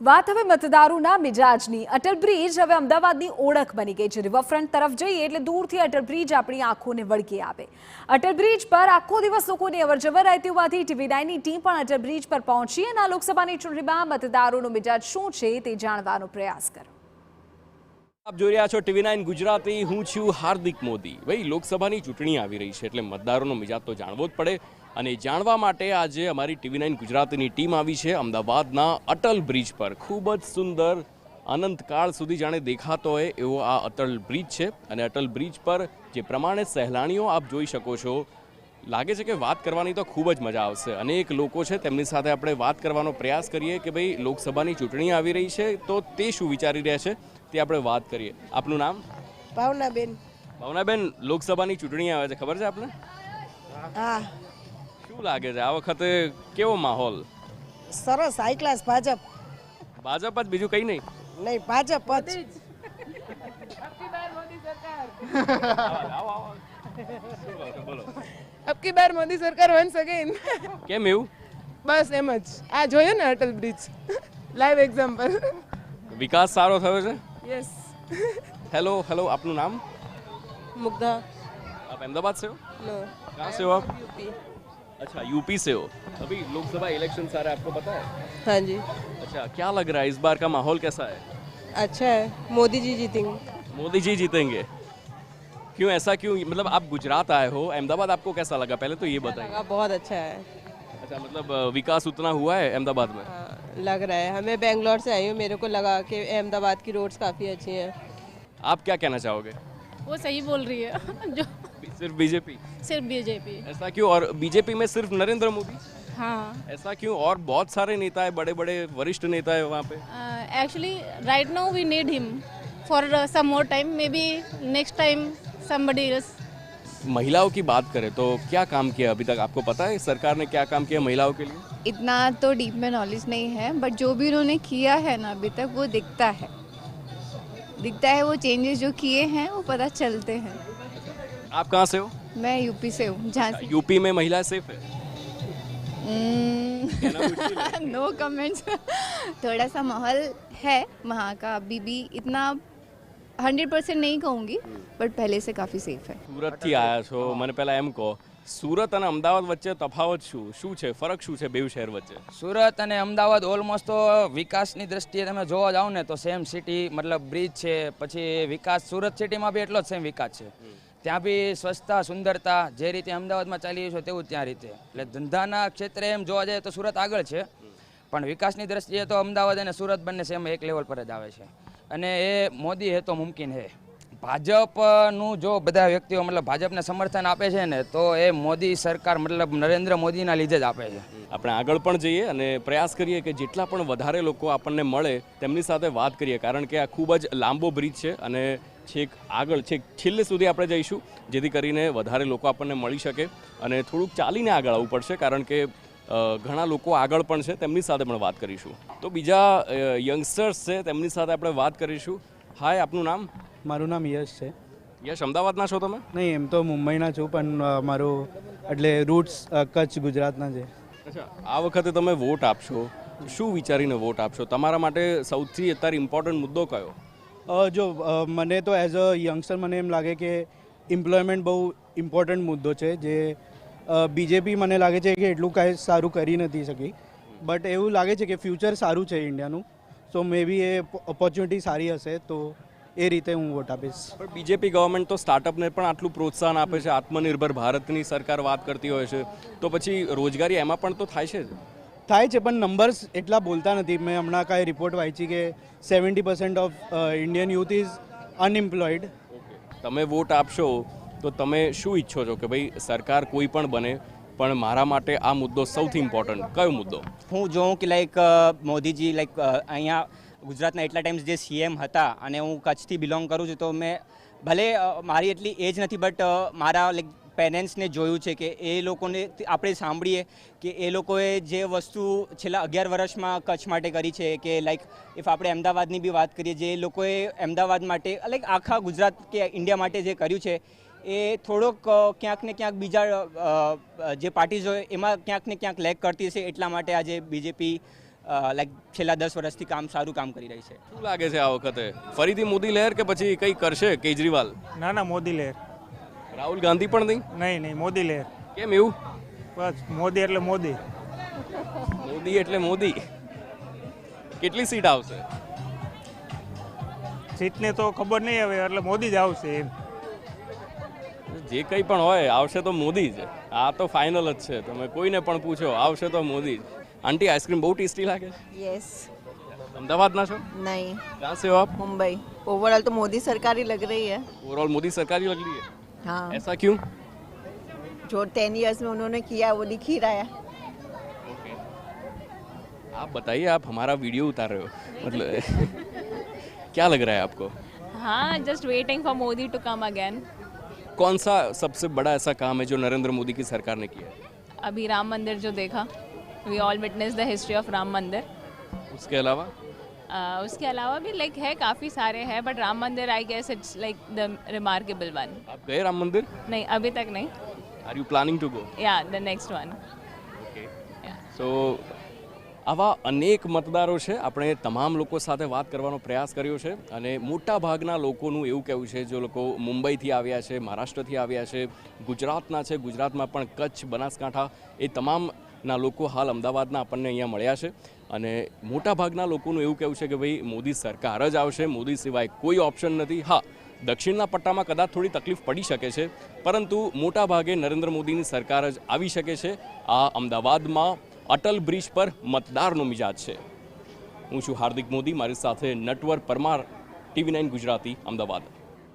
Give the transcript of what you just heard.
વાત હવે મતદારોના મિજાજની। અટલ બ્રિજ હવે અમદાવાદની ઓળખ બની ગઈ છે। રિવરફ્રન્ટ તરફ જઈએ એટલે દૂરથી અટલ બ્રિજ આપણી આંખોને વળગી આવે। અટલ બ્રિજ પર આખો દિવસ લોકોની અવરજવર રહેતી હોવાથી TV9ની ટીમ પણ અટલ બ્રિજ પર પહોંચી અને આ લોકસભાની ચૂંટણીમાં મતદારોનો મિજાજ શું છે તે જાણવાનો પ્રયાસ કર્યો। આપ જોઈ રહ્યા છો TV9 ગુજરાતી। હું છું હાર્દિક મોદી। ભાઈ, લોકસભાની ચૂંટણી આવી રહી છે એટલે મતદારોનો મિજાજ તો જાણવો જ પડે અને જાણવા માટે આજે અમારી TV9 ગુજરાતીની ટીમ આવી છે અમદાવાદના અટલ બ્રિજ પર। ખૂબ જ સુંદર, અનંતકાળ સુધી જાણે દેખાતો હોય એવો આ અટલ બ્રિજ છે અને અટલ બ્રિજ પર જે પ્રમાણે સહેલાણીઓ આપ જોઈ શકો છો, લાગે છે કે વાત કરવાની તો ખૂબ જ મજા આવશે। અનેક લોકો છે, તેમની સાથે આપણે વાત કરવાનો પ્રયાસ કરીએ કે ભાઈ લોકસભાની ચૂંટણી આવી રહી છે તો તે શું વિચારી રહ્યા છે તે આપણે વાત કરીએ। આપનું નામ? ભાવનાબેન। ભાવનાબેન, લોકસભાની ચૂંટણી આવે છે, ખબર છે આપને? હા। શું લાગે છે આ વખતે કેવો માહોલ? સરસ, હાઈ ક્લાસ ભાજપ। ભાજપ જ, બીજું કંઈ નહીં? નહીં, ભાજપ જ। બોલો, અબકી બાર મોદી સરકાર વન્સ અગેન। કેમ એવું? બસ એમ જ, આ જોયો ને અટલ બ્રિજ, લાઈવ એક્ઝામ્પલ। વિકાસ સારો થયો છે? યસ। हेलो हेलो, આપનું નામ? मुग्धा। आप अहमदाबाद से हो? नो। कहाँ से हो आप? यूपी। अच्छा, यूपी से हो। अभी लोकसभा इलेक्शन आ रहा है, आपको पता है? हाँ जी। अच्छा, क्या लग रहा है इस बार का माहौल कैसा है? अच्छा है, मोदी जी जीतेंगे। मोदी जी जीतेंगे? क्यों, ऐसा क्यों? मतलब आप गुजरात आए हो, अहमदाबाद आपको कैसा लगा पहले तो ये बताइए। लगा बहुत अच्छा है। अच्छा, मतलब विकास उतना हुआ है अहमदाबाद में? हाँ, लग रहा है। हमें बेंगलोर से आई हूँ, मेरे को लगा कि अहमदाबाद की रोड्स काफ़ी अच्छी हैं। आप क्या कहना चाहोगे? वो सही बोल रही है जो सिर्फ बीजेपी? सिर्फ बीजेपी। ऐसा क्यों? और बीजेपी में सिर्फ नरेंद्र मोदी? हाँ, ऐसा क्यों? और बहुत सारे नेता है, बड़े बड़े वरिष्ठ नेता है वहाँ पे। Actually right now we need him for some more time, maybe next time somebody else. महिलाओं की बात करें तो क्या काम किया अभी तक, आपको पता है सरकार ने क्या काम किया महिलाओं के लिए? इतना तो डीप में नॉलेज नहीं है, बट जो भी उन्होंने किया है ना अभी तक वो दिखता है वो चेंजेस जो किए हैं वो पता चलते हैं। आप कहाँ से हो? मैं यूपी से हूँ, झांसी। यूपी में महिला सेफ है? No comments. थोड़ा सा माहौल है वहाँ का अभी भी, इतना 100% नहीं कहूँगी, बट पहले से काफ़ी सेफ है। सूरत थी आया छो, મને પહેલા એમ કહો, સુરત અને અમદાવાદ વચ્ચે તફાવત શું છે, ફરક શું છે બેઉ શહેર વચ્ચે? સુરત અને અમદાવાદ ઓલમોસ્ટ તો વિકાસની દ્રષ્ટિએ તમે જોવા જાઓ ને તો સેમ સિટી, મતલબ બ્રિજ છે, પછી વિકાસ સુરત સિટીમાં બી એટલો જ સેમ વિકાસ છે। ત્યાં બી સ્વચ્છતા, સુંદરતા જે રીતે અમદાવાદમાં ચાલી રહ્યું છે તેવું જ ત્યાં રીતે, એટલે ધંધાના ક્ષેત્રે એમ જોવા જાય તો સુરત આગળ છે, પણ વિકાસની દ્રષ્ટિએ તો અમદાવાદ અને સુરત બંને સેમ એક લેવલ પર જ આવે છે અને એ મોદી હે તો મુમકિન હે। ભાજપનું જો બધા વ્યક્તિઓ મતલબ ભાજપને સમર્થન આપે છે ને તો એ મોદી સરકાર મતલબ નરેન્દ્ર મોદીના લીધે જ આપે છે। આપણે આગળ પણ જઈએ અને પ્રયાસ કરીએ કે જેટલા પણ વધારે લોકો આપણને મળે તેમની સાથે વાત કરીએ, કારણ કે આ ખૂબ જ લાંબો બ્રિજ છે અને છેક આગળ છેક છેલ્લે સુધી આપણે જઈશું જેથી કરીને વધારે લોકો આપણને મળી શકે અને થોડુંક ચાલીને આગળ આવવું પડશે કારણ કે ઘણા લોકો આગળ પણ છે, તેમની સાથે પણ વાત કરીશું। તો બીજા યંગસ્ટર્સ છે, તેમની સાથે આપણે વાત કરીશું। હાય, આપનું નામ? મારું નામ યશ છે। યશ, અમદાવાદના છો તમે? નહીં, એમ તો મુંબઈના છું, પણ મારું એટલે રૂટ્સ કચ્છ ગુજરાતના છે। અચ્છા, આ વખતે તમે વોટ આપશો, શું વિચારીને વોટ આપશો? તમારા માટે સૌથી અત્યારે ઇમ્પોર્ટન્ટ મુદ્દો કયો? જો મને તો એઝ અ યંગસ્ટર મને એમ લાગે કે એમ્પ્લોયમેન્ટ બહુ ઇમ્પોર્ટન્ટ મુદ્દો છે, જે બીજેપી મને લાગે છે કે એટલું કાંઈ સારું કરી નથી શકી, બટ એવું લાગે છે કે ફ્યુચર સારું છે ઇન્ડિયાનું, સો મે બી એ ઓપોર્ચ્યુનિટી સારી હશે તો એ રીતે હું વોટ આપીશ। પણ બીજેપી ગવર્મેન્ટ તો સ્ટાર્ટઅપને પણ આટલું પ્રોત્સાહન આપે છે, આત્મનિર્ભર ભારતની સરકાર વાત કરતી હોય છે, તો પછી રોજગારી એમાં પણ તો થાય છે જ? થાય છે, પણ નંબર્સ એટલા બોલતા નથી। મેં હમણાં કાંઈ રિપોર્ટ વાંચી કે 70% of Indian youth is unemployed. તમે વોટ આપશો તો તમે શું ઈચ્છો છો કે ભાઈ સરકાર કોઈ પણ બને પણ મારા માટે આ મુદ્દો સૌથી ઇમ્પોર્ટન્ટ કયો મુદ્દો? હું જોઉં કે લાઈક મોદીજી લાઈક અહીંયા ગુજરાતના એટલા ટાઈમ્સ જે સીએમ હતા અને હું કચ્છથી બિલોંગ કરું છું, તો મેં ભલે મારી એટલી એજ નથી, બટ મારા લાઈક પેરેન્ટ્સને જોયું છે કે એ લોકોને આપણે સાંભળીએ કે એ લોકોએ જે વસ્તુ છેલ્લા 11 વર્ષમાં કચ્છ માટે કરી છે, કે લાઈક ઇફ આપણે અમદાવાદની બી વાત કરીએ, જે લોકોએ અમદાવાદ માટે લાઈક આખા ગુજરાત કે ઇન્ડિયા માટે જે કર્યું છે એ થોડોક ક્યાંક ને ક્યાંક બીજા જે પાર્ટીઝ હોય એમાં ક્યાંક ને ક્યાંક લેક કરતી છે, એટલા માટે આજે બીજેપી લાઈક છેલ્લા 10 વર્ષથી સારું કામ કરી રહી છે. શું લાગે છે આ વખતે ફરીથી મોદી લહેર કે પછી કંઈ કરશે કેજરીવાલ? ના ના મોદી લહેર. રાહુલ ગાંધી પણ નહીં? નહીં નહીં મોદી લહેર. કેમ એવું? બસ મોદી એટલે મોદી. મોદી એટલે મોદી. કેટલી સીટ આવશે? સીટને તો ખબર નહીં હવે, એટલે મોદી જ આવશે એમ. જે કંઈ પણ હોય આવશે તો મોદી જ. આ તો ફાઇનલ જ છે. તમે કોઈને પણ પૂછો આવશે તો મોદી જ. આંટી આઈસ્ક્રીમ બહુ ટેસ્ટી લાગે છે. यस અમદાવાદના છો? नहीं कहाँ से हो आप? मुंबई ओवरऑल तो मोदी सरकार ही लग रही है. ओवरऑल मोदी सरकार ही लग रही है. हाँ ऐसा क्यों? जो 10 इयर्स में उन्होंने किया वो दिख ही रहा है. आप बताइए, आप हमारा वीडियो उतार रहे हो, मतलब क्या लग रहा है आपको? हाँ, just waiting for Modi to come again. कौन सा सबसे बड़ा ऐसा काम है जो नरेंद्र मोदी की सरकार ने किया है? अभी राम मंदिर जो देखा, we all witness the history of Ram Mandir. उसके अलावा उसके अलावा भी लाइक है, काफ़ी सारे हैं, but Ram Mandir I guess it's like the remarkable one. आप गए राम मंदिर? नहीं, अभी तक नहीं. Are you planning to go? या द नेक्स्ट वन. સો આવા અનેક મતદારો છે. આપણે તમામ લોકો સાથે વાત કરવાનો પ્રયાસ કર્યો છે અને મોટા ભાગના લોકોનું એવું કહેવું છે, જે લોકો મુંબઈથી આવ્યા છે, મહારાષ્ટ્રથી આવ્યા છે, ગુજરાતના છે, ગુજરાતમાં પણ કચ્છ, બનાસકાંઠા, એ તમામના લોકો હાલ અમદાવાદના આપણને અહીંયા મળ્યા છે. અને મોટા ભાગના લોકોનું એવું કહેવું છે કે ભાઈ મોદી સરકાર જ આવશે, મોદી સિવાય કોઈ ઓપ્શન નથી. હા, દક્ષિણના પટ્ટામાં કદાચ થોડી તકલીફ પડી શકે છે, પરંતુ મોટા ભાગે નરેન્દ્ર મોદીની સરકાર જ આવી શકે છે. આ અમદાવાદમાં અટલ બ્રિજ પર મતદારનો મિજાજ છે. હું છું હાર્દિક મોદી, મારી સાથે નટવર પરમાર, TV9 ગુજરાતી, અમદાવાદ.